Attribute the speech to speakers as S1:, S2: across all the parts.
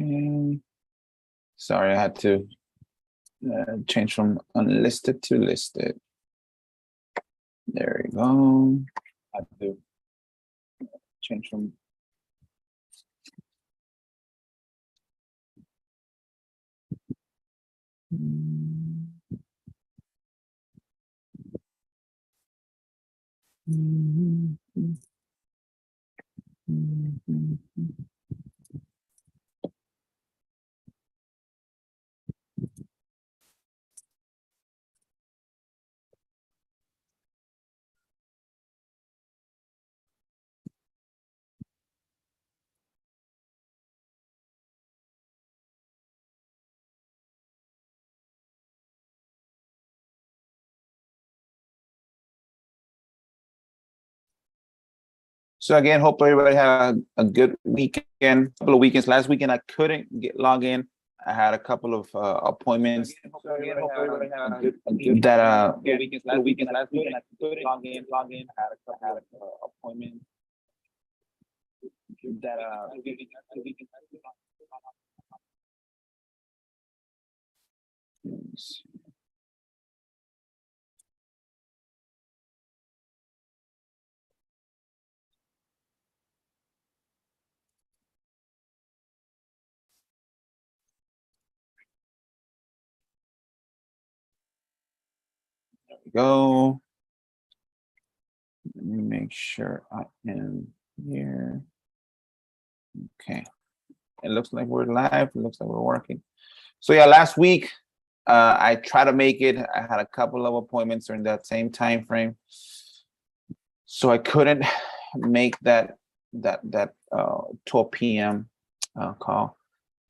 S1: Okay. Sorry, I had to change from unlisted to listed. There we go. I have to change from So again, hope everybody had a good weekend. Couple of weekends. Last weekend I couldn't log in. I had a couple of appointments. Last weekend I couldn't log in. I had a couple of appointments. Go. Let me make sure I am here. Okay. It looks like we're live. It looks like we're working. So yeah, last week I tried to make it. I had a couple of appointments during that same time frame, so I couldn't make that 12 p.m. Call.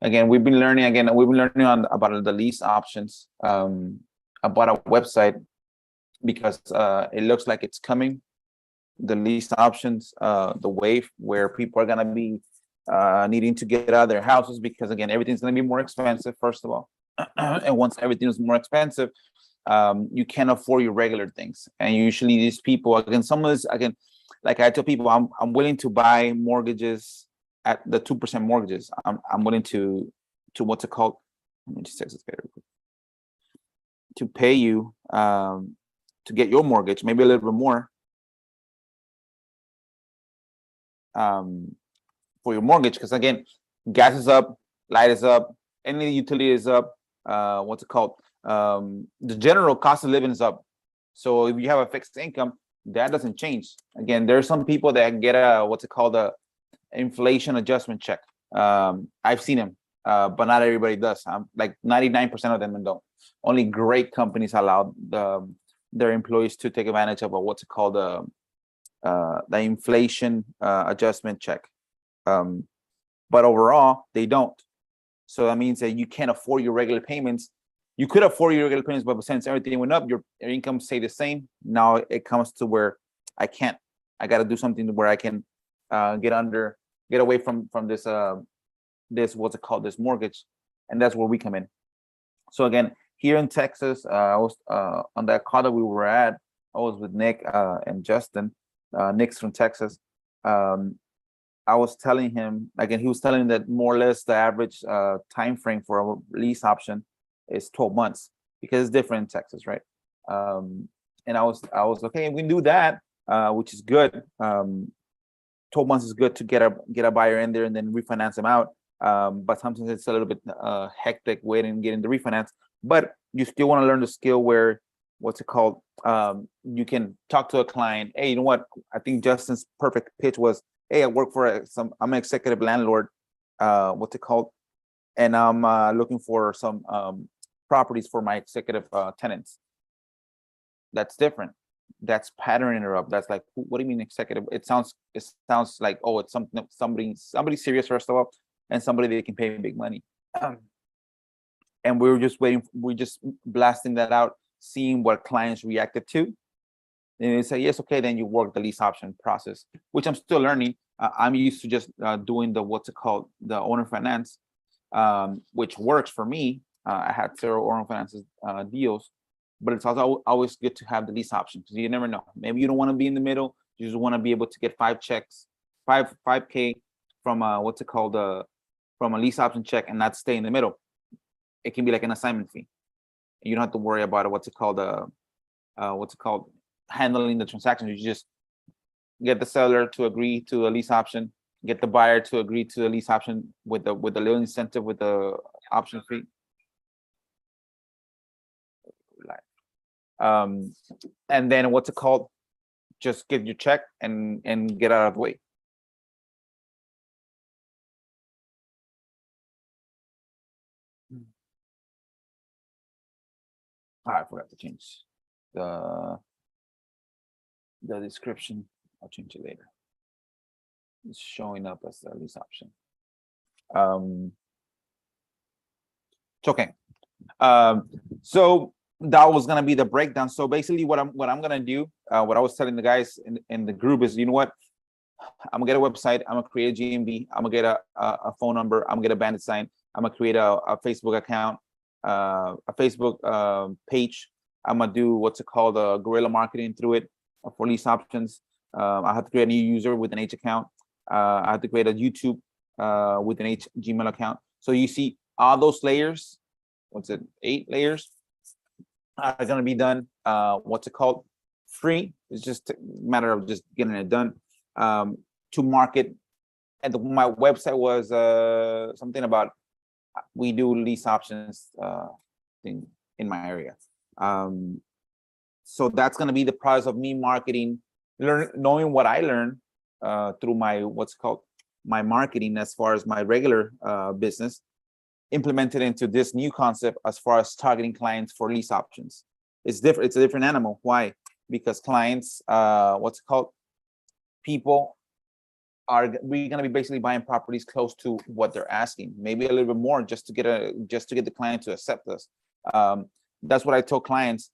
S1: Again, we've been learning about the lease options, about a website, because it looks like it's coming. The lease options, the wave where people are gonna be needing to get out of their houses, because again, everything's gonna be more expensive, first of all. And once everything is more expensive, you can't afford your regular things. And usually these people, again, some of this, again, like I tell people, I'm willing to buy mortgages at the 2% mortgages. I'm willing to what's it called? Let me just text this guy real quick. To pay you to get your mortgage, maybe a little bit more, for your mortgage, because again, gas is up, light is up, any utility is up. What's it called? The general cost of living is up. So if you have a fixed income, that doesn't change. Again, there are some people that get a what's it called, a inflation adjustment check. I've seen them, but not everybody does. Like 99% of them don't. Only great companies allow their employees to take advantage of what's it called, the inflation adjustment check. But overall, they don't. So that means that you can't afford your regular payments. You could afford your regular payments, but since everything went up, your income stay the same. Now it comes to where I can't. I got to do something where I can get away from this what's it called, this mortgage, and that's where we come in. So again, here in Texas, I was on that call that we were at. I was with Nick and Justin. Nick's from Texas. I was telling him, again, he was telling me that more or less the average time frame for a lease option is 12 months, because it's different in Texas, right? And I was okay, we can do that, which is good. 12 months is good to get a buyer in there and then refinance them out. But sometimes it's a little bit hectic waiting and getting the refinance. But you still want to learn the skill where, what's it called? You can talk to a client. Hey, you know what? I think Justin's perfect pitch was, hey, I work for I'm an executive landlord. What's it called? And I'm looking for some properties for my executive tenants. That's different. That's pattern interrupt. That's like, what do you mean executive? It sounds like, oh, it's somebody serious, first of all, and somebody that can pay big money. And we were just waiting. We're just blasting that out, seeing what clients reacted to. And they say, yes, okay, then you work the lease option process, which I'm still learning. I'm used to just doing the what's it called, the owner finance, which works for me. I had several owner finances deals, but it's also always good to have the lease option, because you never know. Maybe you don't want to be in the middle. You just want to be able to get 5 checks, 5K from what's it called, from a lease option check and not stay in the middle. It can be like an assignment fee. You don't have to worry about what's it called, handling the transaction. You just get the seller to agree to a lease option, get the buyer to agree to the lease option with the little incentive with the option fee. And then what's it called? Just get your check and get out of the way. I forgot to change the description. I'll change it later. It's showing up as the lease option. It's okay. So that was gonna be the breakdown. So basically, what I'm gonna do, what I was telling the guys in the group is, you know what? I'm gonna get a website. I'm gonna create a GMV. I'm gonna get a phone number. I'm gonna get a bandit sign. I'm gonna create a Facebook account, a Facebook page. I'm gonna do what's it called, guerrilla marketing through it for lease options. I have to create a new user with an H account. I have to create a YouTube with an H Gmail account. So you see all those layers. What's it? 8 layers are gonna be done. What's it called? Free. It's just a matter of just getting it done. To market, and my website was something about we do lease options in my area. So that's going to be the process of me marketing, knowing what I learned through my my marketing as far as my regular business, implemented into this new concept as far as targeting clients for lease options. It's different. It's a different animal. Why? Because clients, people we're going to be basically buying properties close to what they're asking, maybe a little bit more, just to get the client to accept us. That's what I told clients.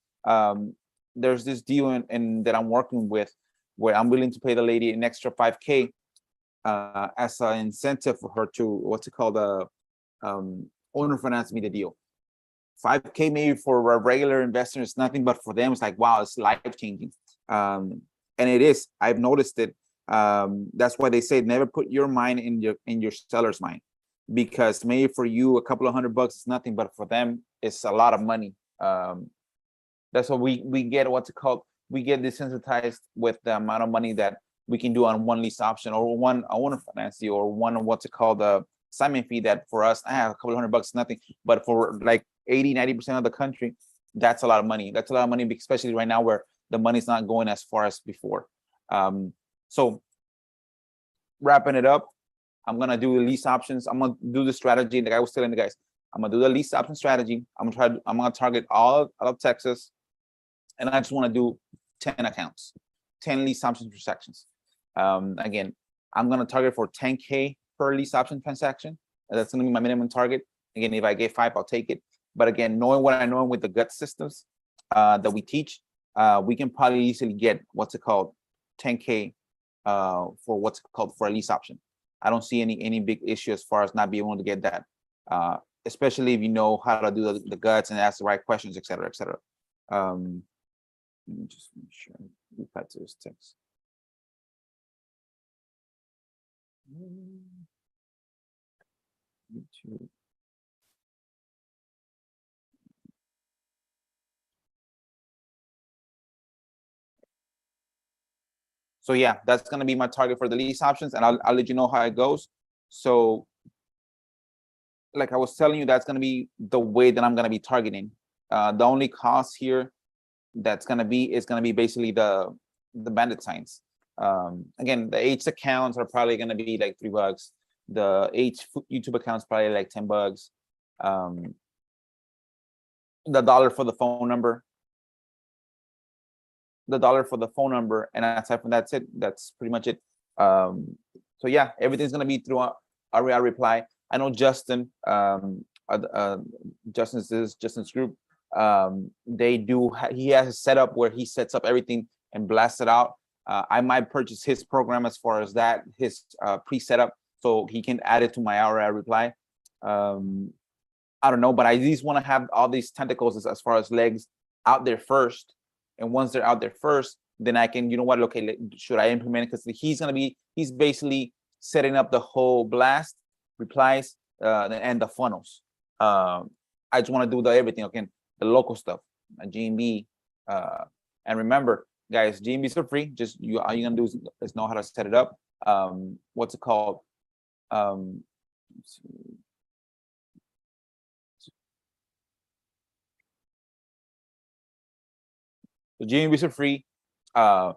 S1: There's this deal in that I'm working with where I'm willing to pay the lady an extra $5K as an incentive for her to owner finance me the deal. $5K maybe for a regular investor is nothing, but for them it's like, wow, it's life changing. And it is. I've noticed it. That's why they say never put your mind in your seller's mind, because maybe for you a couple of $100 is nothing, but for them it's a lot of money. That's what we get we get desensitized with the amount of money that we can do on one lease option or one owner finance deal or one the assignment fee that for us, a couple of $100 is nothing, but for like 80-90% of the country, that's a lot of money. That's a lot of money, especially right now where the money's not going as far as before. So wrapping it up, I'm gonna do the lease options. I'm gonna do the strategy that I was telling the guys. I'm gonna do the lease option strategy. I'm gonna target all of Texas, and I just want to do 10 accounts, 10 lease option transactions. Again, I'm gonna target for 10K per lease option transaction. That's gonna be my minimum target. Again, if I get 5, I'll take it. But again, knowing what I know with the gut systems that we teach, we can probably easily get 10K for a lease option. I don't see any big issue as far as not being able to get that, especially if you know how to do the guts and ask the right questions, et cetera, et cetera. Let me just make sure I reply to this text. YouTube. So yeah, that's going to be my target for the lease options, and I'll let you know how it goes. So like I was telling you, that's going to be the way that I'm going to be targeting. The only cost here that's going to be basically the bandit signs. Again, the H accounts are probably going to be like $3. The H YouTube accounts probably like $10. The dollar for the phone number. And aside from that's it. That's pretty much it. So yeah, everything's gonna be through our reply. I know Justin, Justin's group. He has a setup where he sets up everything and blasts it out. I might purchase his program as far as that, his pre-setup, so he can add it to my ROI reply. I don't know, but I at least want to have all these tentacles as far as legs out there first. And once they're out there first, then I can, okay, should I implement it? Because he's basically setting up the whole blast, replies, and the funnels. I just want to do everything again, the local stuff, GMB, and remember, guys, GMBs are free. Just all you're gonna do is know how to set it up. What's it called? The GMBs are free. The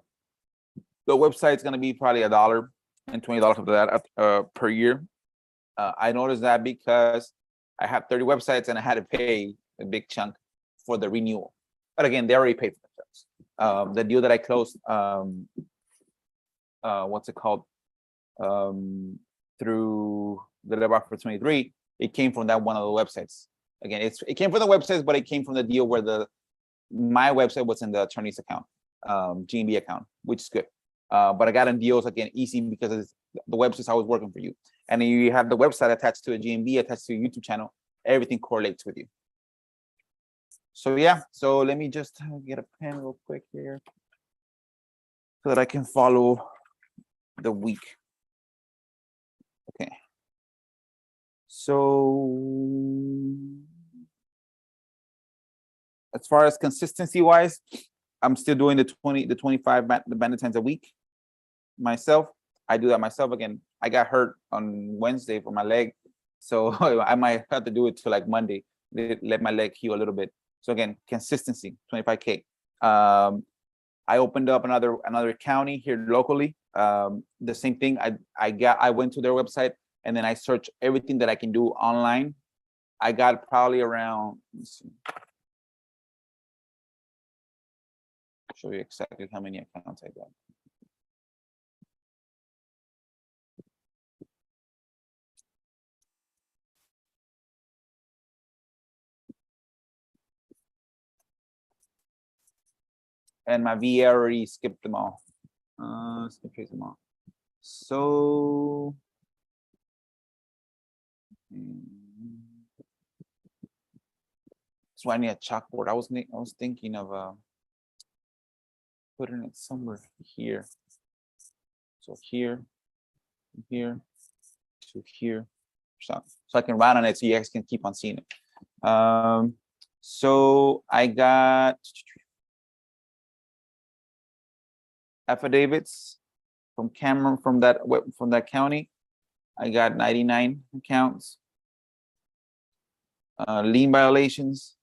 S1: website's gonna be probably $1 and $20 of that per year. I noticed that because I have 30 websites and I had to pay a big chunk for the renewal. But again, they already paid for themselves. The deal that I closed, what's it called? Through the Live Offer 23, it came from that one of the websites. Again, it came from the websites, but it came from the deal where my website was in the attorney's account, GMB account, which is good. But I got in deals again easy because it's the websites I was working for you. And then you have the website attached to a GMB, attached to a YouTube channel, everything correlates with you. So yeah, so let me just get a pen real quick here so that I can follow the week. Okay. So as far as consistency wise, I'm still doing the 25 bandit times a week myself. I do that myself. Again, I got hurt on Wednesday for my leg, so I might have to do it till like Monday, let my leg heal a little bit. So again, consistency, 25K. I opened up another county here locally. The same thing. I went to their website and then I searched everything that I can do online. I got probably around, let's see, show you exactly how many accounts I got. And my VA already skipped them all. Skip trace them all. So that's why I need a chalkboard. I was thinking of putting it somewhere here. So here, here, to here, so I can write on it so you guys can keep on seeing it. So I got affidavits from Cameron from that county. I got 99 accounts. Lien violations,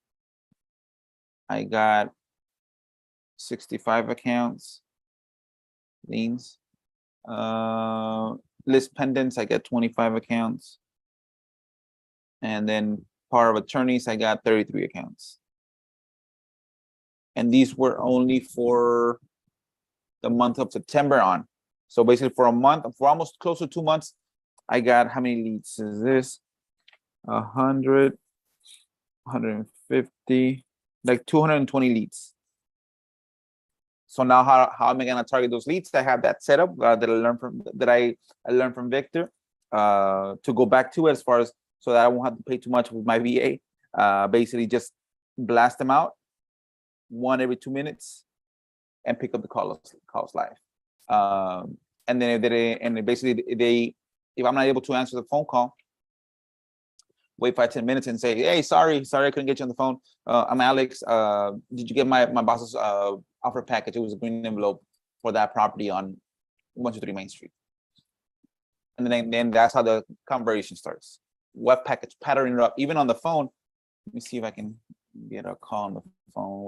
S1: I got 65 accounts. Liens. List pendants, I got 25 accounts. And then power of attorneys, I got 33 accounts. And these were only for the month of September on. So basically for a month, for almost close to 2 months, I got, how many leads is this? 100, 150, like 220 leads. So now how am I gonna target those leads? I have that set up that I learned from Victor to go back to, as far as, so that I won't have to pay too much with my VA. Basically just blast them out, one every 2 minutes, and pick up the calls live. And then if I'm not able to answer the phone call, wait 5-10 minutes and say, hey, sorry, I couldn't get you on the phone. I'm Alex. Did you get my boss's offer package? It was a green envelope for that property on 123 Main Street. And then that's how the conversation starts. What package? Pattern interrupt. Even on the phone, let me see if I can get a call on the phone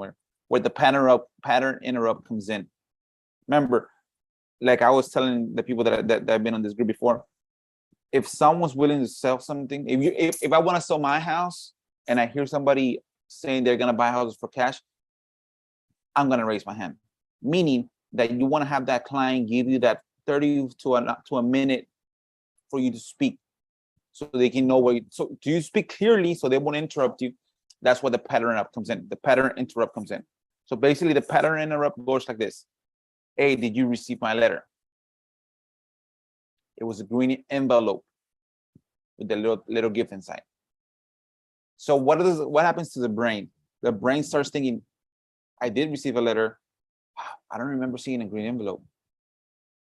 S1: where the pattern interrupt comes in. Remember, like I was telling the people that have been on this group before, if someone's willing to sell something, if I want to sell my house and I hear somebody saying they're gonna buy houses for cash, I'm gonna raise my hand. Meaning that you want to have that client give you that 30 to a minute for you to speak, so they can know where. So do you speak clearly so they won't interrupt you? That's where the pattern interrupt comes in. The pattern interrupt comes in. So basically, the pattern interrupt goes like this: hey, did you receive my letter? It was a green envelope with the little gift inside. So what happens to the brain? The brain starts thinking, I did receive a letter. I don't remember seeing a green envelope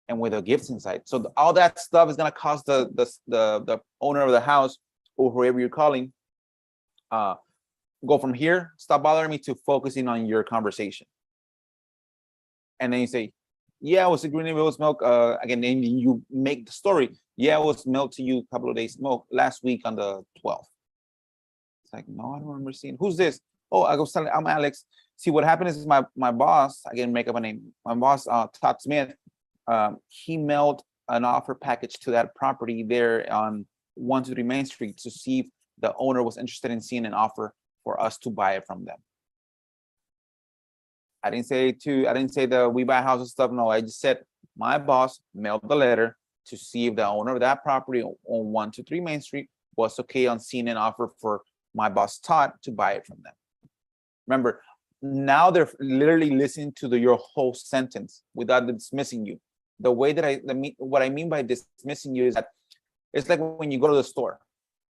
S1: and with a gift inside. So all that stuff is gonna cause the owner of the house or whoever you're calling, go from here, stop bothering me, to focusing on your conversation. And then you say, yeah, it was a green, it was milk. Again, then you make the story. Yeah, it was mailed to you a couple of days last week on the 12th. It's like, no, I don't remember seeing. Who's this? Oh, I was telling, I'm Alex. See, what happened is my boss, I didn't make up a name. My boss, Todd Smith, he mailed an offer package to that property there on 123 Main Street to see if the owner was interested in seeing an offer for us to buy it from them. I didn't say the we buy houses stuff. No, I just said my boss mailed the letter to see if the owner of that property on 123 Main Street was okay on seeing an offer for my boss Todd to buy it from them. Remember, now they're literally listening to your whole sentence without dismissing you. The way that what I mean by dismissing you is that it's like when you go to the store.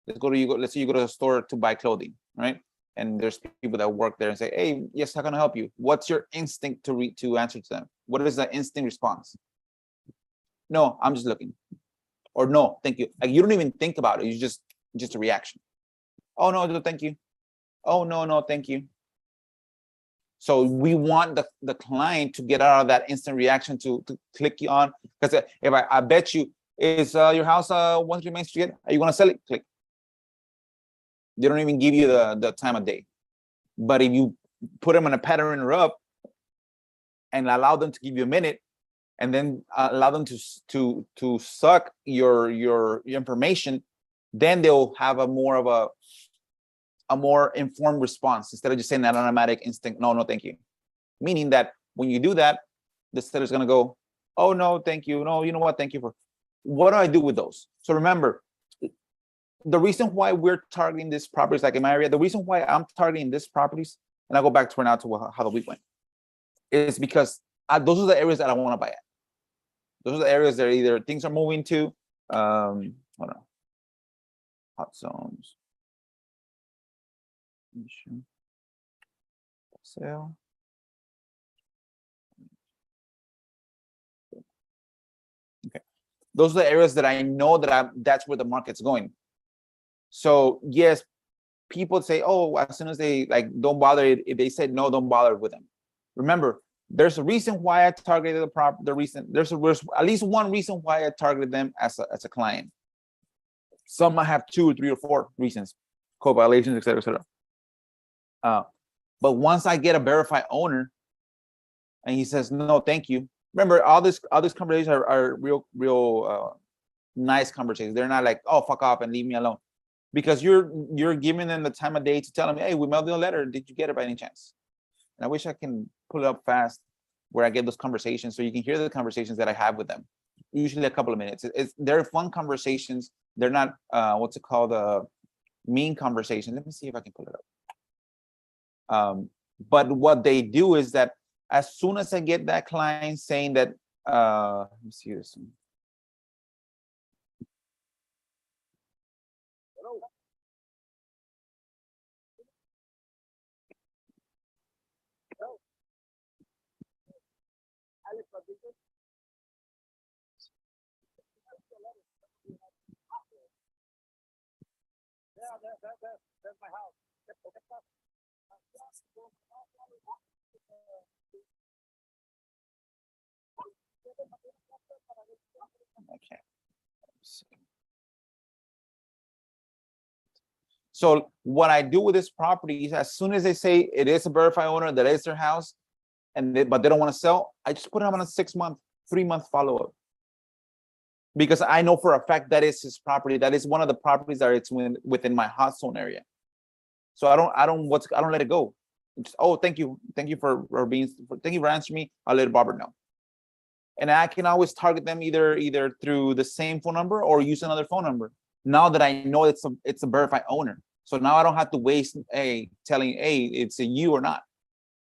S1: Let's say you go to the store to buy clothing, right? And there's people that work there and say, hey, yes, how can I help you? What's your instinct to answer to them? What is the instinct response? No, I'm just looking. Or no, thank you. Like, you don't even think about it. You just a reaction. Oh, no, thank you. Oh, no, thank you. So we want the client to get out of that instant reaction to click you on. Because if I bet you, is your house 123 Main Street? Are you going to sell it? Click. They don't even give you the time of day. But if you put them on a pattern interrupt and allow them to give you a minute, and then allow them to suck your information, then they'll have a more informed response instead of just saying that automatic instinct, no, thank you. Meaning that when you do that, the seller's gonna go, oh no, thank you. No, you know what? Thank you for. What do I do with those? So remember, the reason why we're targeting these properties, like in my area, the reason why I'm targeting these properties, and I'll go back to now to how the week went, is because those are the areas that I want to buy at. Those are the areas that either things are moving to, hold on, hot zones, sale. Okay, those are the areas that I know that that's where the market's going. So yes, people say, oh, as soon as they don't bother. If they said no, don't bother with them. Remember, there's a reason why I targeted there's at least one reason why I targeted them as a client. Some might have 2 or 3 or 4 reasons, code violations, etc., etc. But once I get a verified owner and he says no, thank you. Remember, all these conversations are real nice conversations. They're not like, oh, fuck off and leave me alone, because you're giving them the time of day to tell them, hey, we mailed you a letter. Did you get it by any chance? And I wish I can pull it up fast where I get those conversations so you can hear the conversations that I have with them. Usually a couple of minutes. They're fun conversations. They're not what's it called, mean conversations. Let me see if I can pull it up. But what they do is that as soon as I get that client saying that, let me see this one. That's my house. Okay. So what I do with this property is, as soon as they say it is a verified owner, that is their house, but they don't want to sell, I just put them on a 6-month, 3-month follow-up. Because I know for a fact that is his property. That is one of the properties that it's within my hot zone area. So I don't let it go. Just, oh, thank you thank you for answering me. I'll let Robert know. And I can always target them either through the same phone number or use another phone number. Now that I know it's a verified owner, so now I don't have to waste telling it's a you or not.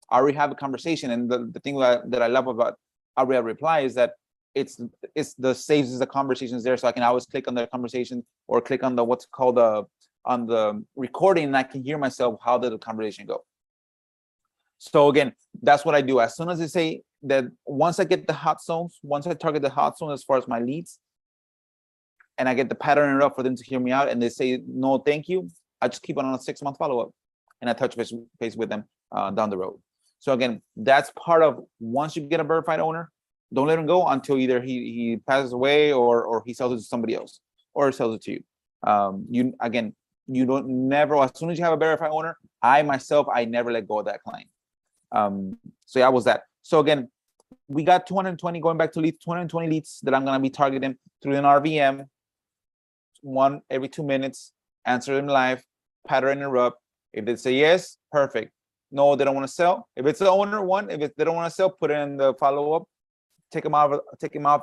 S1: I already have a conversation, and the thing that I love about Aria Reply is that it's the saves the conversations there, so I can always click on the conversation or click on the what's called on the recording, and I can hear myself how did the conversation go. So again, that's what I do. As soon as I say that, once I get the hot zones, once I target the hot zone as far as my leads, and I get the pattern enough for them to hear me out, and they say no, thank you, I just keep on a 6-month follow-up, and I touch base with them down the road. So again, that's part of, once you get a verified owner, don't let him go until either he passes away or he sells it to somebody else or sells it to you. You don't never, as soon as you have a verified owner, I myself never let go of that client. So yeah, was that. So again, we got 220, going back to leads, 220 leads that I'm going to be targeting through an RVM, one every 2 minutes, answer them live, pattern interrupt. If they say yes, perfect. No, they don't want to sell. If it's the owner one, they don't want to sell, put it in the follow-up, take them off.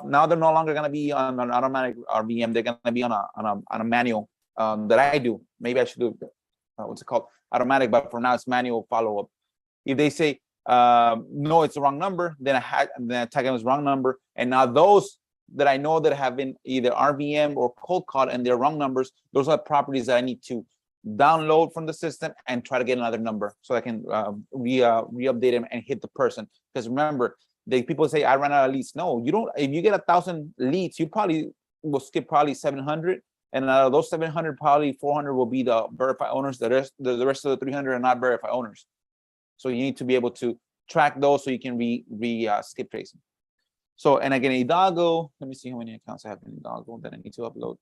S1: Now they're no longer going to be on an automatic RVM. They're going to be on a manual that I do. Maybe I should do what's it called, automatic, but for now it's manual follow-up. If they say no, it's the wrong number, then I tag them as wrong number. And now those that I know that have been either RVM or cold called and they're wrong numbers, those are properties that I need to download from the system and try to get another number so I can re-update them and hit the person. Because remember, people say I ran out of leads. No, you don't. If you get 1,000 leads, you probably will skip probably 700, and out of those 700, probably 400 will be the verified owners. The rest of the 300 are not verified owners. So you need to be able to track those so you can skip tracing. So, and again, Hidalgo, let me see how many accounts I have in Hidalgo that I need to upload.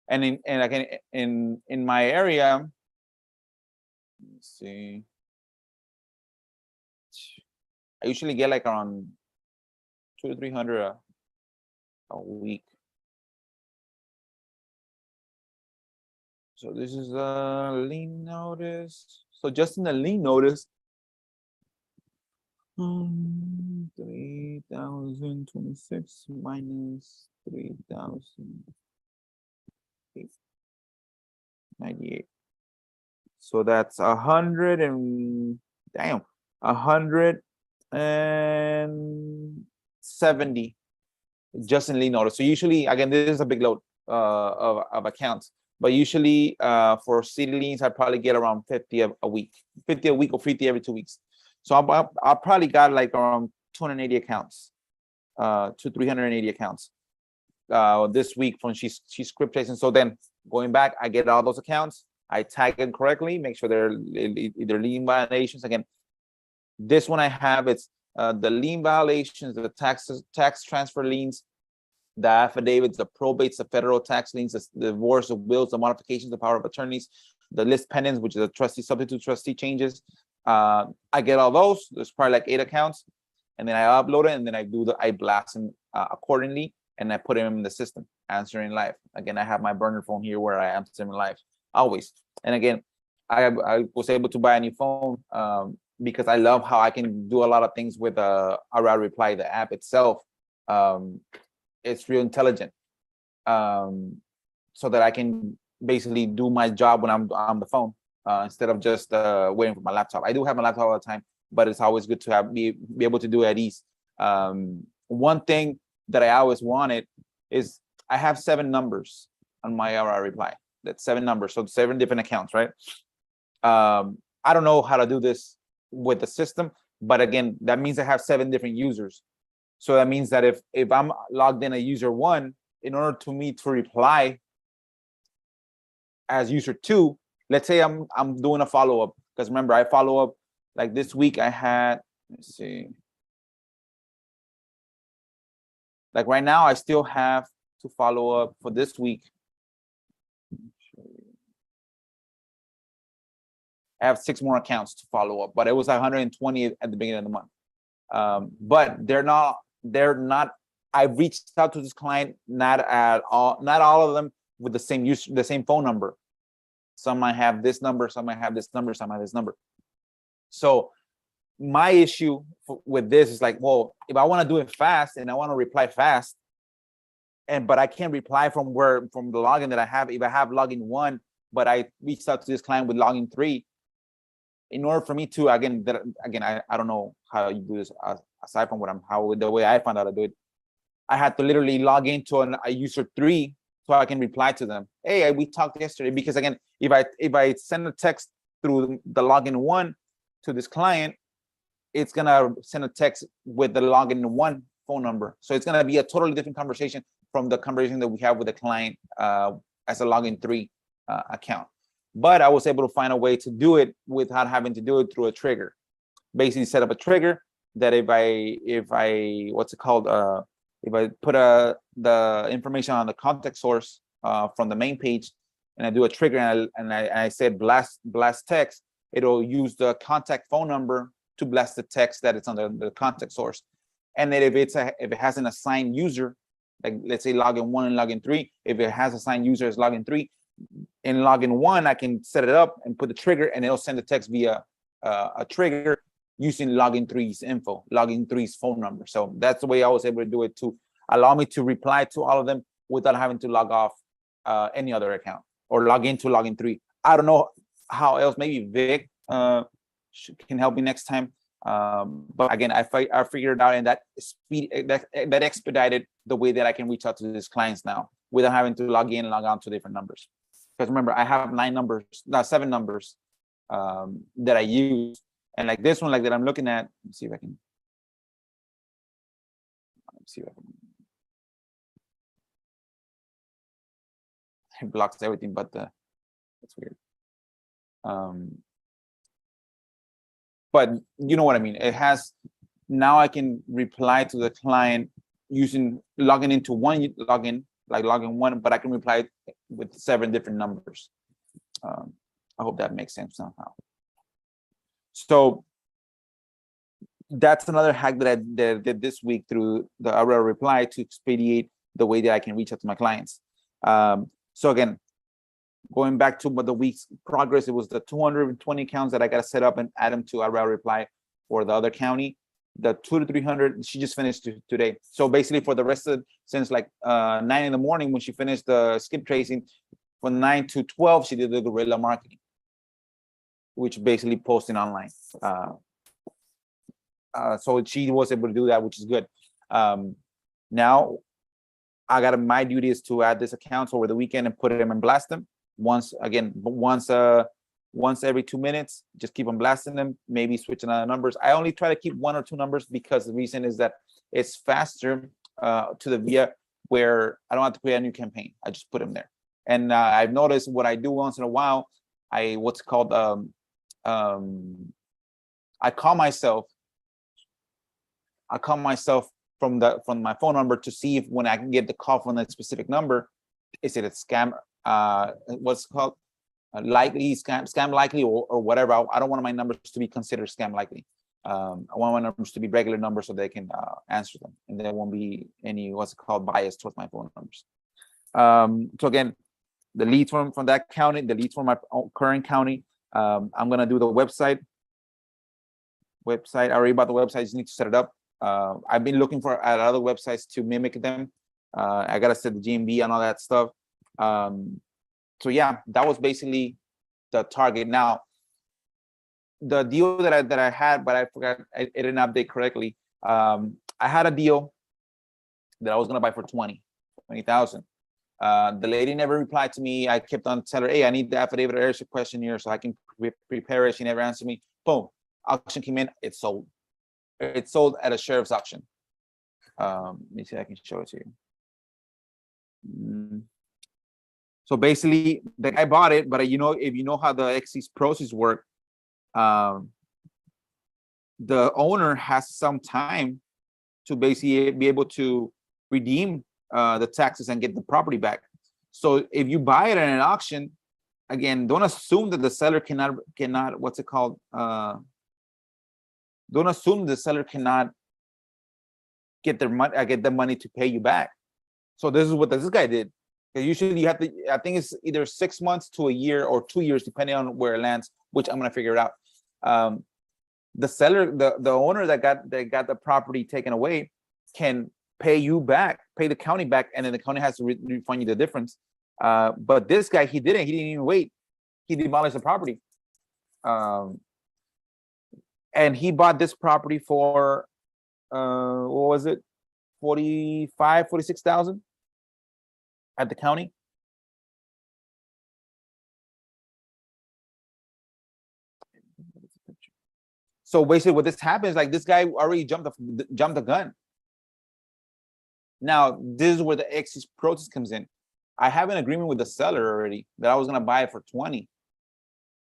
S1: And again, in my area, let's see, I usually get like around 200 to 300 a week. So this is a lien notice. So just in the lien notice, 3,026 minus 3,098. So that's 170 just in lien notice. So usually, again, this is a big load of accounts. But usually for city liens, I probably get around 50 a week or 50 every 2 weeks. So I probably got like around 280 accounts, to 380 accounts this week from she's script tracing. So then going back, I get all those accounts, I tag them correctly, make sure they're either lien violations. Again, this one I have, it's the lien violations, the tax transfer liens, the affidavits, the probates, the federal tax liens, the divorce, the wills, the modifications, the power of attorneys, the list pendants, which is the trustee substitute trustee changes. I get all those. There's probably like 8 accounts, and then I upload it, and then I blast them accordingly, and I put them in the system, answering live. Again, I have my burner phone here where I answer them live always. And again, I was able to buy a new phone because I love how I can do a lot of things with RR Reply, the app itself. It's real intelligent, so that I can basically do my job when I'm on the phone instead of just waiting for my laptop. I do have my laptop all the time, but it's always good to be able to do it at ease. One thing that I always wanted is I have 7 numbers on my RR Reply. That's 7 numbers, so 7 different accounts, right? I don't know how to do this with the system, but again, that means I have 7 different users. So that means that if I'm logged in as user 1, in order to me to reply as user 2, let's say I'm doing a follow-up, because remember, I follow up, like this week I had, let's see, like right now I still have to follow up for this week. I have 6 more accounts to follow up, but it was 120 at the beginning of the month. But they're not, I reached out to this client, not all of them with the same phone number. Some might have this number, some might have this number, some might have this number. So my issue with this is like, well, if I want to do it fast and I want to reply fast, but I can't reply from the login that I have. If I have login 1, but I reached out to this client with login 3, in order for me to, again, I don't know how you do this aside from the way I found out to do it. I had to literally log into a user 3 so I can reply to them. Hey, we talked yesterday, because again, if I send a text through the login 1 to this client, it's gonna send a text with the login one phone number. So it's gonna be a totally different conversation from the conversation that we have with the client as a login 3 account. But I was able to find a way to do it without having to do it through a trigger. Basically set up a trigger that if I what's it called, if I put the information on the contact source from the main page, and I do a trigger and I said blast text, it'll use the contact phone number to blast the text that it's on the contact source. And then if it has an assigned user, like let's say login 1 and login 3, if it has assigned user as login 3, in login 1 I can set it up and put the trigger, and it'll send the text via a trigger using login 3's info, login 3's phone number. So that's the way I was able to do it, to allow me to reply to all of them without having to log off any other account or log into login 3. I don't know how else. Maybe Vic can help me next time. But again, I figured it out, and that expedited the way that I can reach out to these clients now without having to log in and log out to different numbers. Because remember, I have 7 numbers that I use, and like this one, like that I'm looking at. Let's see if I can. It blocks everything, but that's weird. But you know what I mean. It has, now I can reply to the client using logging into one login, like login 1, but I can reply with 7 different numbers. I hope that makes sense somehow. So that's another hack that I did this week through the auto reply to expedite the way that I can reach out to my clients. So again, going back to the week's progress, it was the 220 accounts that I got to set up and add them to auto reply for the other county. The 200 to 300, she just finished today. So basically for the rest of, since like 9 in the morning when she finished the skip tracing, from 9 to 12, she did the guerrilla marketing, which basically posting online. So she was able to do that, which is good. Now my duty is to add these accounts over the weekend and put them and blast them once every 2 minutes. Just keep on blasting them, maybe switching other numbers. I only try to keep 1 or 2 numbers because the reason is that it's faster to the via, where I don't have to create a new campaign. I just put them there. And I've noticed what I do once in a while, I call myself from my phone number to see if, when I can get the call from that specific number, is it a scam? What's called likely scam likely or whatever. I don't want my numbers to be considered scam likely. I want my numbers to be regular numbers so they can answer them, and there won't be any bias towards my phone numbers. So again, the leads from that county, the leads from my current county. I'm gonna do the website. I already bought the website. I just need to set it up. I've been looking at other websites to mimic them. I gotta set the GMB and all that stuff. So yeah, that was basically the target. Now, the deal that I had, but I forgot, I didn't update correctly. I had a deal that I was gonna buy for 20,000. The lady never replied to me. I kept on telling her, hey, I need the affidavit of ownership questionnaire so I can prepare it. She never answered me. Boom, auction came in, it sold. It sold at a sheriff's auction. Let me see if I can show it to you. So basically, the guy bought it, but if you know how the XC's process work, the owner has some time to basically be able to redeem the taxes and get the property back. So if you buy it at an auction, again, don't assume that the seller cannot what's it called? Don't assume the seller cannot get the money to pay you back. So this is what this guy did. Usually you have to, I think it's either 6 months to a year or 2 years, depending on where it lands, which I'm gonna figure it out. The seller, the owner that got the property taken away can pay you back, pay the county back, and then the county has to refund you the difference. But this guy, he didn't even wait. He demolished the property. And he bought this property for what was it, 46,000 at the county. So basically what this happens, like this guy already jumped the gun. Now, this is where the excess proceeds comes in. I have an agreement with the seller already that I was gonna buy it for 20.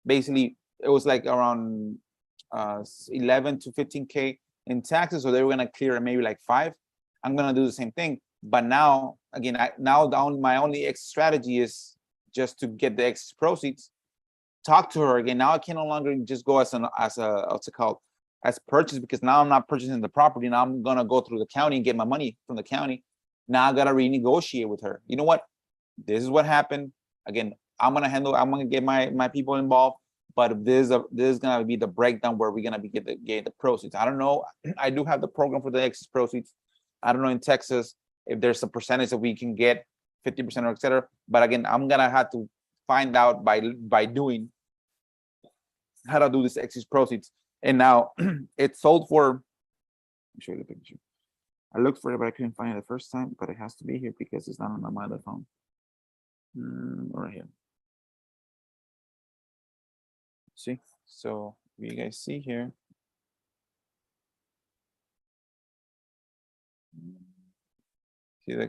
S1: Basically, it was like around 11 to 15K in taxes, so they were gonna clear maybe like 5. I'm gonna do the same thing, but now again, my only exit strategy is just to get the excess proceeds. Talk to her again. Now I can no longer just go as what's it called, as purchase, because now I'm not purchasing the property. Now I'm gonna go through the county and get my money from the county. Now I gotta renegotiate with her. You know what? This is what happened. Again, I'm gonna get my people involved, but this is gonna be the breakdown where we're gonna be getting the proceeds. I don't know. I do have the program for the excess proceeds. I don't know in Texas if there's a percentage that we can get 50% or etc. But again, I'm gonna have to find out by doing how to do this excess proceeds. And now it's sold for, let me show you the picture. I looked for it, but I couldn't find it the first time, but it has to be here because it's not on my other phone. Right here. See, so you guys see here. See,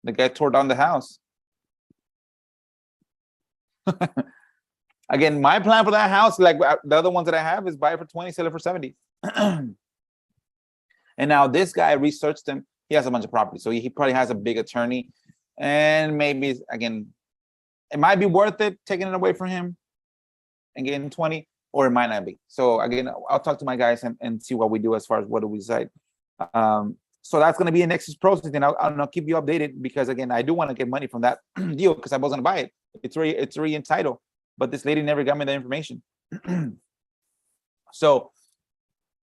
S1: the guy tore down the house. Again, my plan for that house, like the other ones that I have, is buy it for 20, sell it for 70. And now this guy researched him. He has a bunch of property, so he probably has a big attorney. And maybe, again, it might be worth it taking it away from him and getting 20, or it might not be. So again, I'll talk to my guys and see what we do as far as what do we decide. So that's going to be an excess proceeds, and I'll keep you updated, because again, I do want to get money from that deal because I was going to buy it. It's already entitled, but this lady never got me the information. So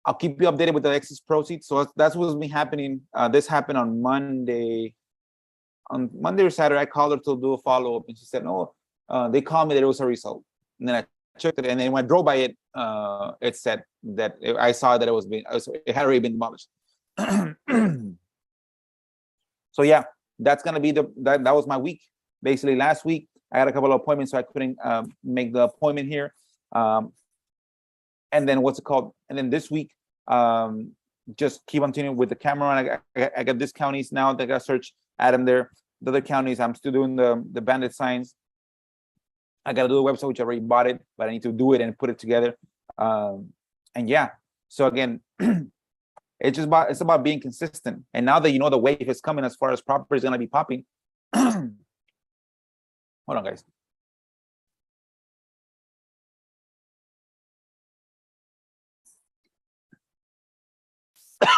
S1: I'll keep you updated with the excess proceeds. So that's what's been happening. This happened on Monday. On Monday or Saturday, I called her to do a follow-up, and she said, no, they called me that it was a result. And then I checked it, and then when I drove by it, it said that I saw that it had already been demolished. So yeah, that's gonna be that was my week. Basically, last week I had a couple of appointments, so I couldn't make the appointment here. And then what's it called? And then this week, just keep continuing with the camera. And I got these counties now that I got search Adam there. The other counties, I'm still doing the bandit signs. I got to do a website, which I already bought it, but I need to do it and put it together. And yeah, so again, it's about being consistent. And now that you know the wave is coming as far as property is going to be popping. Hold on, guys. I'm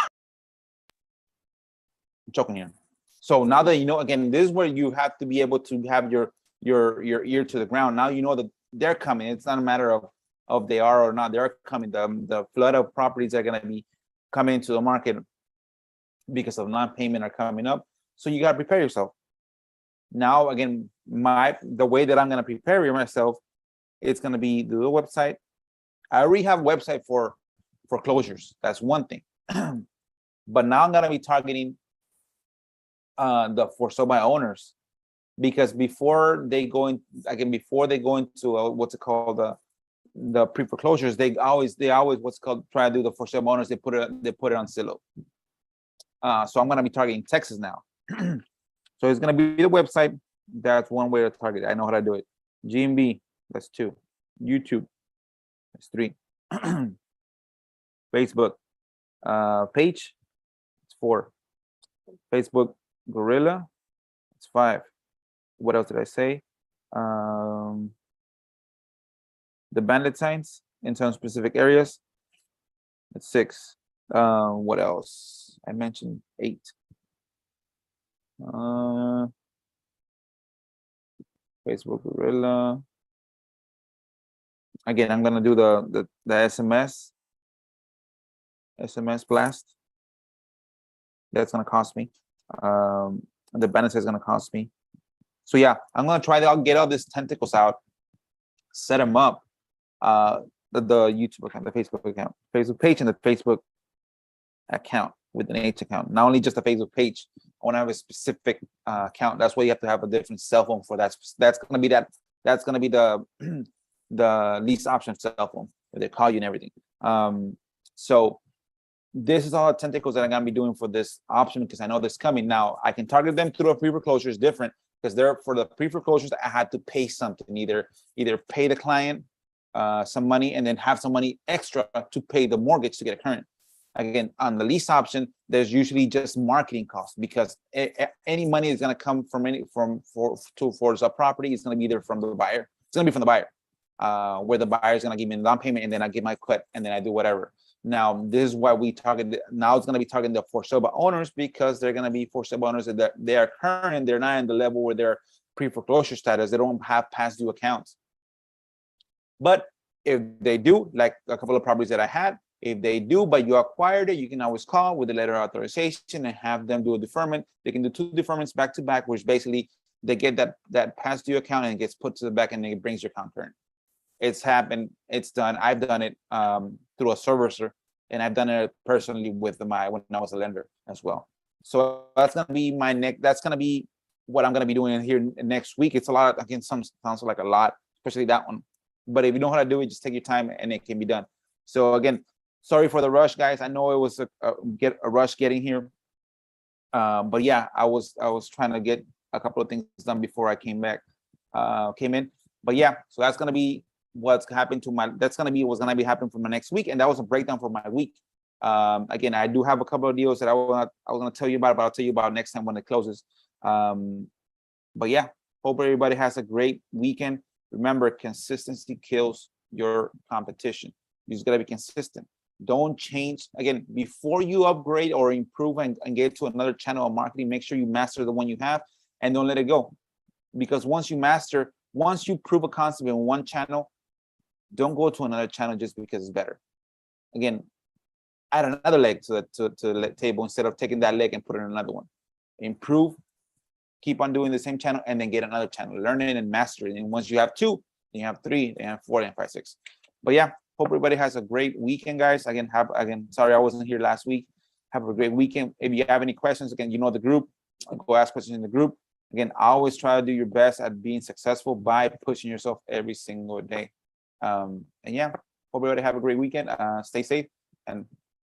S1: choking here. So now that you know, again, this is where you have to be able to have your ear to the ground. Now you know that they're coming. It's not a matter of they are or not. They're coming. The flood of properties are going to be coming into the market because of non-payment are coming up. So you got to prepare yourself. Now, again, the way that I'm going to prepare myself, it's going to be the website. I already have a website for foreclosures. That's one thing. But now I'm going to be targeting the for sale by owners, because before they go into what's it called, the pre-foreclosures, they always what's called try to do the for sale by owners. They put it on Zillow. So I'm going to be targeting Texas now. So it's going to be the website. That's one way to target it. I know how to do it. GMB, that's 2. YouTube, that's 3. Facebook page, it's 4. Facebook Gorilla, it's 5. What else did I say? The bandit signs in some specific areas, it's 6. What else? I mentioned 8. Facebook Gorilla. Again, I'm gonna do the SMS blast. That's gonna cost me. The benefit is gonna cost me. So yeah, I'm gonna try to get all these tentacles out, set them up. The YouTube account, the Facebook account, Facebook page, and the Facebook account with an H account. Not only just a Facebook page. I want to have a specific account. That's why you have to have a different cell phone for that. That's gonna be the least option cell phone where they call you and everything. So this is all the tentacles that I'm gonna be doing for this option because I know this coming. Now I can target them through a pre-foreclosure is different because they're for the pre-foreclosures I had to pay something, either pay the client some money and then have some money extra to pay the mortgage to get it current. Again, on the lease option, there's usually just marketing costs because any money is going to come from towards a property. It's going to be either from the buyer. It's going to be from the buyer, where the buyer is going to give me a down payment and then I get my cut and then I do whatever. Now, this is why we target. Now it's going to be targeting the for sale by owners because they're going to be for sale by owners that they are current and they're not in the level where they're pre-foreclosure status. They don't have past due accounts. But if they do, like a couple of properties that I had, if they do, but you acquired it, you can always call with a letter of authorization and have them do a deferment. They can do 2 deferments back to back, which basically they get that past due account and it gets put to the back and it brings your account current. It's happened. It's done. I've done it through a servicer, and I've done it personally with when I was a lender as well. So that's gonna be my next. That's gonna be what I'm gonna be doing here next week. It's a lot. Again, sounds like a lot, especially that one. But if you know how to do it, just take your time and it can be done. So again, sorry for the rush, guys. I know it was a rush getting here. But yeah, I was trying to get a couple of things done before I came in. But yeah, so that's gonna be what's happening what's gonna be happening for my next week. And that was a breakdown for my week. Again, I do have a couple of deals that I was gonna tell you about, but I'll tell you about next time when it closes. But yeah, hope everybody has a great weekend. Remember, consistency kills your competition. You just gotta be consistent. Don't change. Again, before you upgrade or improve and get to another channel of marketing, make sure you master the one you have and don't let it go. Because once you prove a concept in one channel, don't go to another channel just because it's better. Again, add another leg to the table instead of taking that leg and put it in another one. Improve. Keep on doing the same channel and then get another channel. Learn it and master it. And once you have 2, then you have 3, then you have 4, then 5, 6. But yeah, hope everybody has a great weekend, guys. Again, sorry I wasn't here last week. Have a great weekend. If you have any questions, again, you know the group. Go ask questions in the group. Again, always try to do your best at being successful by pushing yourself every single day. And yeah, hope everybody have a great weekend. Stay safe and